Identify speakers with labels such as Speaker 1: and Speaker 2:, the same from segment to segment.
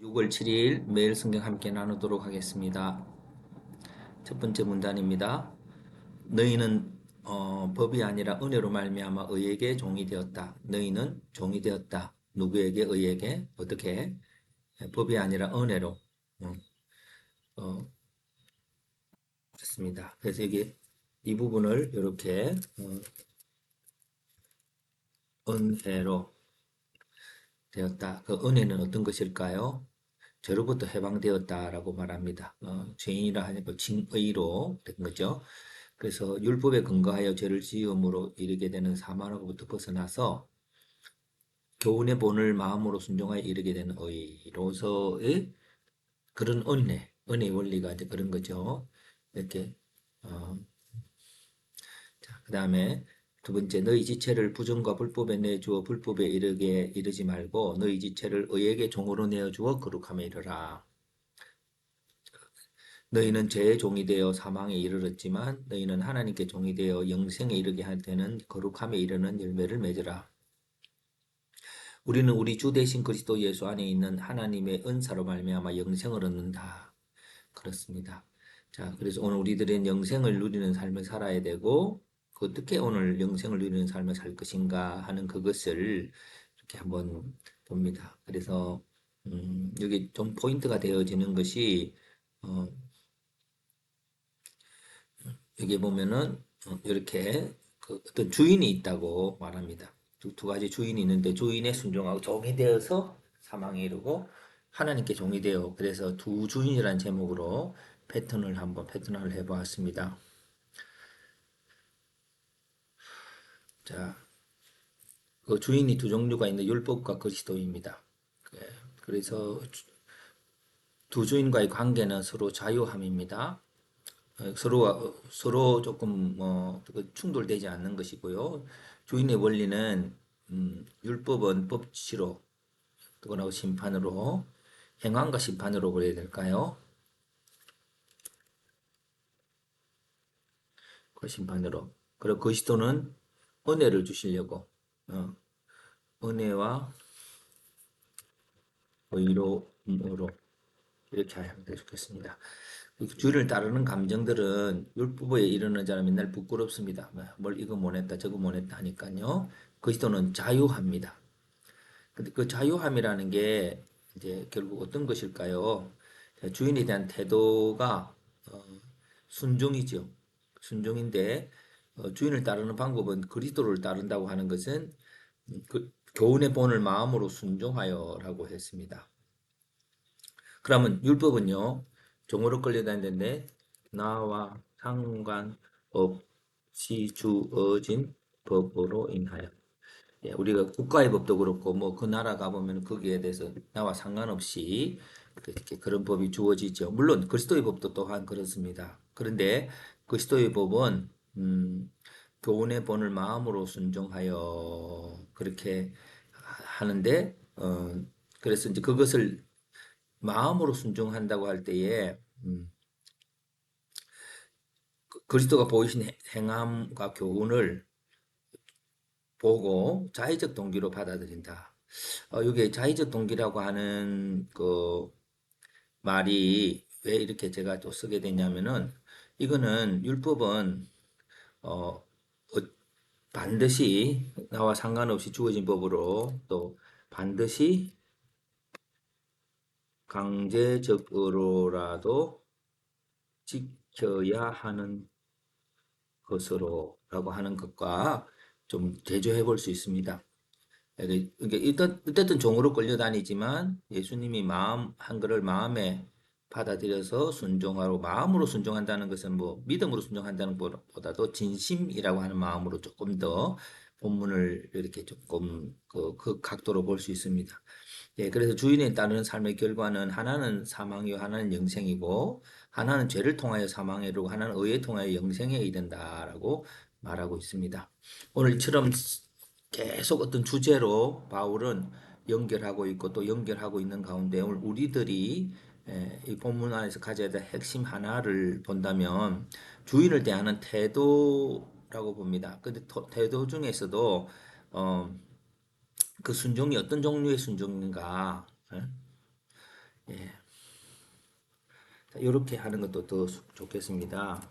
Speaker 1: 6월 7일 매일 성경 함께 나누도록 하겠습니다. 첫 번째 문단입니다. 너희는 법이 아니라 은혜로 말미암아 의에게 종이 되었다. 너희는 종이 되었다. 누구에게? 의에게. 어떻게? 법이 아니라 은혜로. 어, 어, 그렇습니다. 그래서 여기 이 부분을 이렇게 은혜로 되었다. 그 은혜는 어떤 것일까요? 죄로부터 해방되었다라고 말합니다. 죄인이라 하니까 징의로 된 거죠. 그래서 율법에 근거하여 죄를 지음으로 이르게 되는 사망으로부터 벗어나서 교훈의 본을 마음으로 순종하여 이르게 되는 의로서의 그런 은혜 원리가 이제 그런 거죠. 이렇게 어, 자, 그다음에 두 번째 너희 지체를 부정과 불법에 내주어 불법에 이르게 이르지 말고 너희 지체를 의에게 종으로 내어 주어 거룩함에 이르라. 너희는 죄의 종이 되어 사망에 이르렀지만 너희는 하나님께 종이 되어 영생에 이르게 할 때는 거룩함에 이르는 열매를 맺으라. 우리는 우리 주 대신 그리스도 예수 안에 있는 하나님의 은사로 말미암아 영생을 얻는다. 그렇습니다. 자, 그래서 오늘 우리들은 영생을 누리는 삶을 살아야 되고 어떻게 오늘 영생을 누리는 삶을 살 것인가 하는 그것을 이렇게 한번 봅니다. 그래서 여기 좀 포인트가 되어지는 것이 어, 여기 보면은 이렇게 그 어떤 주인이 있다고 말합니다. 두 가지 주인이 있는데 주인에 순종하고 종이 되어서 사망에 이르고 하나님께 종이 되어 그래서 두 주인이라는 제목으로 패턴을 해보았습니다. 자, 그 주인이 두 종류가 있는 율법과 그리스도입니다. 예, 그래서 두 주인과의 관계는 서로 자유함입니다. 서로 조금 그 충돌되지 않는 것이고요. 주인의 원리는 율법은 법치로 그거나 심판으로 행함과 심판으로 그래야 될까요? 그 심판으로. 그리고 그리스도는 은혜를 주시려고 어, 은혜와 의로움으로 이렇게 하면 좋겠습니다. 주를 따르는 감정들은 율법에 이르는 자는 맨날 부끄럽습니다. 뭘 이거 못했다 저거 못했다 하니까요. 그리스도는 자유합니다. 근데 그 자유함이라는 게 이제 결국 어떤 것일까요? 주인에 대한 태도가 어, 순종이죠. 순종인데 주인을 따르는 방법은 그리스도를 따른다고 하는 것은 그 교훈의 본을 마음으로 순종하여라고 했습니다. 그러면 율법은요, 종으로 끌려다니는데 나와 상관없이 주어진 법으로 인하여. 예, 우리가 국가의 법도 그렇고 뭐 그 나라 가보면 거기에 대해서 나와 상관없이 이렇게 그런 법이 주어지죠. 물론 그리스도의 법도 또한 그렇습니다. 그런데 그리스도의 법은 교훈의 본을 마음으로 순종하여 그렇게 하는데 그래서 이제 그것을 마음으로 순종한다고 할 때에 그리스도가 보이신 행함과 교훈을 보고 자의적 동기로 받아들인다. 이게 자의적 동기라고 하는 그 말이 왜 이렇게 제가 또 쓰게 됐냐면은 이거는 율법은 어, 반드시 나와 상관없이 주어진 법으로 또 반드시 강제적으로라도 지켜야 하는 것으로라고 하는 것과 좀 대조해 볼 수 있습니다. 그러니까 어쨌든 종으로 끌려다니지만 예수님이 마음 한글을 마음에 받아들여서 순종하고 마음으로 순종한다는 것은 뭐 믿음으로 순종한다는 것보다도 진심이라고 하는 마음으로 조금 더 본문을 이렇게 조금 그 각도로 볼 수 있습니다. 예, 그래서 주인에 따르는 삶의 결과는 하나는 사망이요 하나는 영생이고 하나는 죄를 통하여 사망에 이르고 하나는 의에 통하여 영생에 이른다라고 말하고 있습니다. 오늘처럼 계속 어떤 주제로 바울은 연결하고 있고 또 연결하고 있는 가운데 오늘 우리들이 이 본문 안에서 가져야 될 핵심 하나를 본다면 주인을 대하는 태도라고 봅니다. 근데 태도 중에서도 그 순종이 어떤 종류의 순종인가? 예? 이렇게 하는 것도 더 좋겠습니다.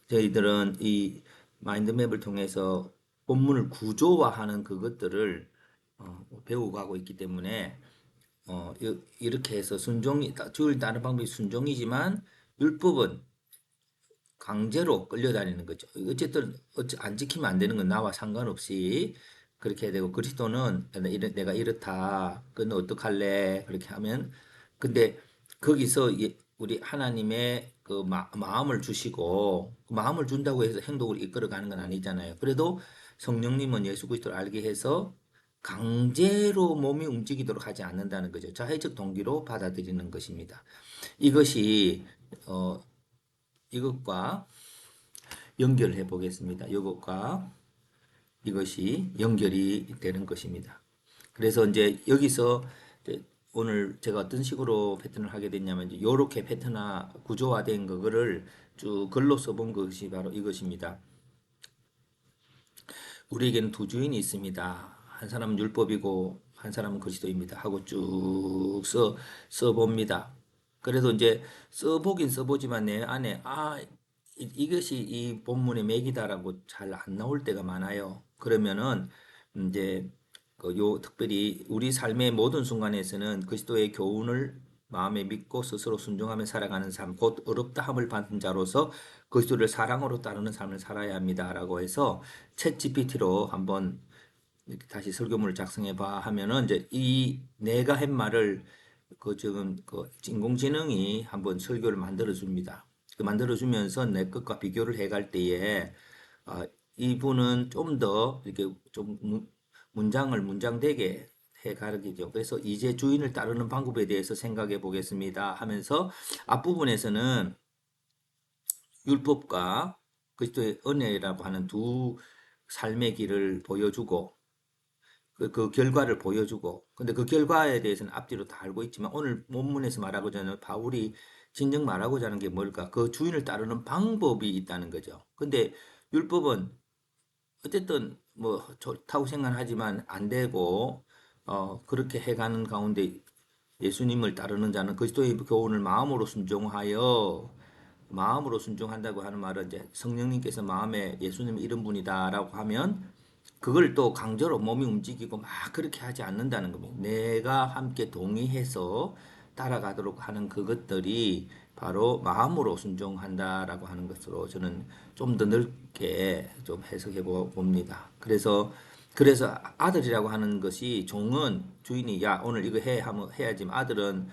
Speaker 1: 저희들은 이 마인드맵을 통해서 본문을 구조화하는 그것들을 배우고 가고 있기 때문에 이렇게 해서 순종이 주일 따르는 방법이 순종이지만 율법은 강제로 끌려다니는 거죠. 어쨌든 안 지키면 안 되는 건 나와 상관없이 그렇게 해야 되고 그리스도는 내가 이렇다. 그는 어떡할래? 그렇게 하면 근데 거기서 우리 하나님의 그 마음을 주시고 그 마음을 준다고 해서 행동을 이끌어가는 건 아니잖아요. 그래도 성령님은 예수 그리스도를 알게 해서 강제로 몸이 움직이도록 하지 않는다는 거죠. 자의적 동기로 받아들이는 것입니다. 이것이 이것과 연결해 보겠습니다. 이것과 이것이 연결이 되는 것입니다. 그래서 이제 여기서 이제 오늘 제가 어떤 식으로 패턴을 하게 됐냐면 이제 이렇게 패턴화 구조화된 그거를 쭉 글로 써본 것이 바로 이것입니다. 우리에게는 두 주인이 있습니다. 한 사람은 율법이고 한 사람은 그리스도입니다. 하고 쭉 써봅니다. 그래도 이제 써보긴 써보지만 내 안에 이것이 이 본문의 맥이다라고 잘 안 나올 때가 많아요. 그러면은 이제 특별히 우리 삶의 모든 순간에서는 그리스도의 교훈을 마음에 믿고 스스로 순종하며 살아가는 삶, 곧 어렵다함을 받은 자로서 그리스도를 사랑으로 따르는 삶을 살아야 합니다라고 해서 챗 GPT로 한번 이렇게 다시 설교문을 작성해 봐 하면은 이제 이 내가 한 말을 그 지금 그 인공지능이 한번 설교를 만들어 줍니다. 그 만들어 주면서 내 것과 비교를 해갈 때에 이분은 좀 더 이렇게 좀 문장을 문장되게 해 가르치죠. 그래서 이제 주인을 따르는 방법에 대해서 생각해 보겠습니다 하면서 앞부분에서는 율법과 그리스도의 은혜라고 하는 두 삶의 길을 보여주고 그 결과를 보여주고 근데 그 결과에 대해서는 앞뒤로 다 알고 있지만 오늘 본문에서 말하고자 하는 바울이 진정 말하고자 하는 게 뭘까? 그 주인을 따르는 방법이 있다는 거죠. 근데 율법은 어쨌든 뭐 좋다고 생각하지만 안 되고 그렇게 해가는 가운데 예수님을 따르는 자는 그리스도의 교훈을 마음으로 순종한다고 하는 말은 이제 성령님께서 마음에 예수님 이런 분이다라고 하면 그걸 또 강제로 몸이 움직이고 막 그렇게 하지 않는다는 겁니다. 내가 함께 동의해서 따라가도록 하는 그것들이 바로 마음으로 순종한다라고 하는 것으로 저는 좀 더 넓게 좀 해석해 봅니다. 그래서 아들이라고 하는 것이 종은 주인이 야 오늘 이거 해 하면 해야지 아들은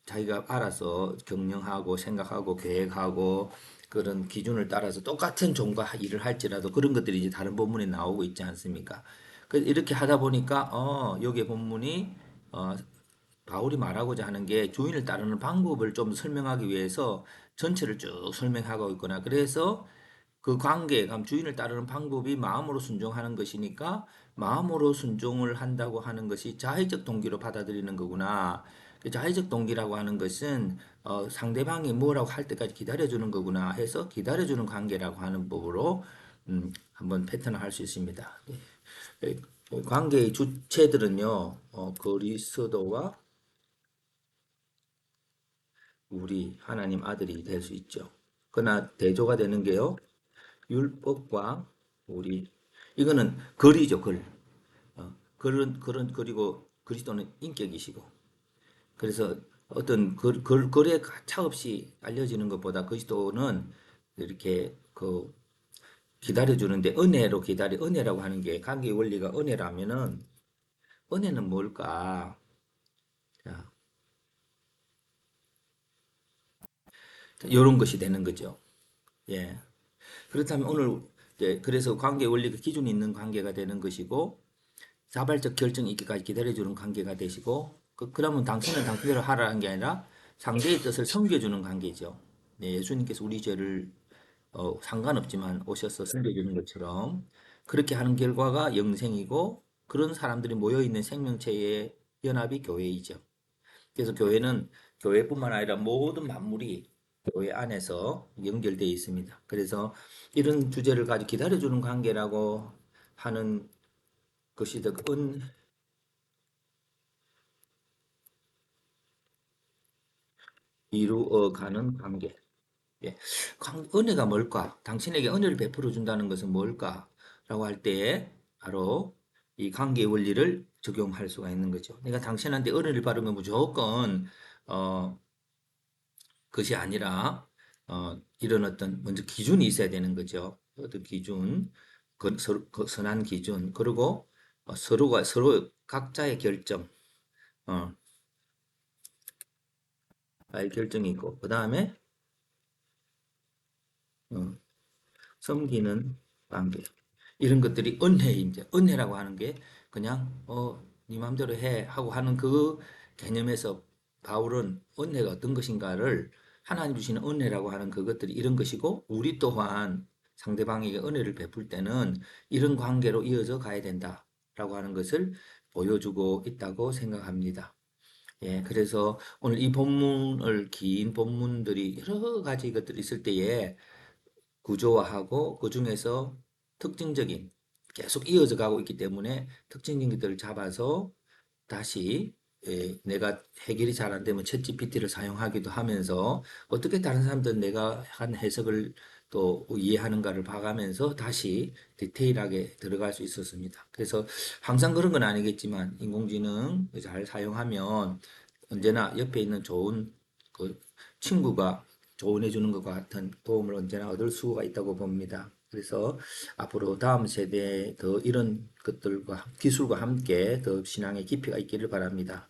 Speaker 1: 자기가 알아서 경영하고 생각하고 계획하고 그런 기준을 따라서 똑같은 종과 일을 할지라도 그런 것들이 이제 다른 본문에 나오고 있지 않습니까? 그래서 이렇게 하다 보니까 여기 본문이 어, 바울이 말하고자 하는 게 주인을 따르는 방법을 좀 설명하기 위해서 전체를 쭉 설명하고 있구나. 그래서 그 관계, 그럼 주인을 따르는 방법이 마음으로 순종하는 것이니까 마음으로 순종을 한다고 하는 것이 자의적 동기로 받아들이는 거구나. 그 자의적 동기라고 하는 것은 상대방이 뭐라고 할 때까지 기다려주는 거구나 해서 기다려주는 관계라고 하는 법으로 한번 패턴을 할 수 있습니다. 예, 관계의 주체들은요, 그리스도와 우리 하나님 아들이 될 수 있죠. 그러나 대조가 되는 게요. 율법과 우리 이거는 글이죠, 글. 글은 그리고 그리스도는 인격이시고 그래서 어떤 글에 가차 없이 알려지는 것보다 그리스도는 이렇게 그 기다려주는데 은혜라고 하는 게 관계의 원리가 은혜라면은 은혜는 뭘까? 자, 이런 것이 되는 거죠. 예. 그렇다면 오늘 그래서 관계 원리가 기준이 있는 관계가 되는 것이고 자발적 결정 있기까지 기다려주는 관계가 되시고 그러면 당신은 당신대로 하라는 게 아니라 상대의 뜻을 섬겨주는 관계죠. 네, 예수님께서 우리 죄를 상관없지만 오셔서 섬겨주는 것처럼 그렇게 하는 결과가 영생이고 그런 사람들이 모여있는 생명체의 연합이 교회이죠. 그래서 교회는 교회뿐만 아니라 모든 만물이 교회 안에서 연결되어 있습니다. 그래서 이런 주제를 가지고 기다려주는 관계라고 하는 것이 더 이루어가는 관계. 예. 은혜가 뭘까? 당신에게 은혜를 베풀어 준다는 것은 뭘까? 라고 할 때 바로 이 관계의 원리를 적용할 수가 있는 거죠. 내가 당신한테 은혜를 받으면 무조건 어, 그것이 아니라 이런 어떤 먼저 기준이 있어야 되는 거죠. 어떤 기준, 선한 기준, 그리고 서로가 서로 각자의 결정, 어, 나의 결정이 있고, 그 다음에 어, 섬기는 관계. 이런 것들이 은혜입니다. 은혜라고 하는 게 그냥 네 마음대로 해 하고 하는 그 개념에서 바울은 은혜가 어떤 것인가를 하나님 주시는 은혜라고 하는 그것들이 이런 것이고 우리 또한 상대방에게 은혜를 베풀 때는 이런 관계로 이어져 가야 된다라고 하는 것을 보여주고 있다고 생각합니다. 예, 그래서 오늘 이 본문을 긴 본문들이 여러 가지 것들이 있을 때에 구조화하고 그 중에서 특징적인 계속 이어져 가고 있기 때문에 특징적인 것들을 잡아서 다시 내가 해결이 잘 안 되면 챗 GPT를 사용하기도 하면서 어떻게 다른 사람들은 내가 한 해석을 또 이해하는가를 봐가면서 다시 디테일하게 들어갈 수 있었습니다. 그래서 항상 그런 건 아니겠지만 인공지능 잘 사용하면 언제나 옆에 있는 좋은 그 친구가 조언해 주는 것과 같은 도움을 언제나 얻을 수가 있다고 봅니다. 그래서 앞으로 다음 세대에 더 이런 것들과 기술과 함께 더 신앙의 깊이가 있기를 바랍니다.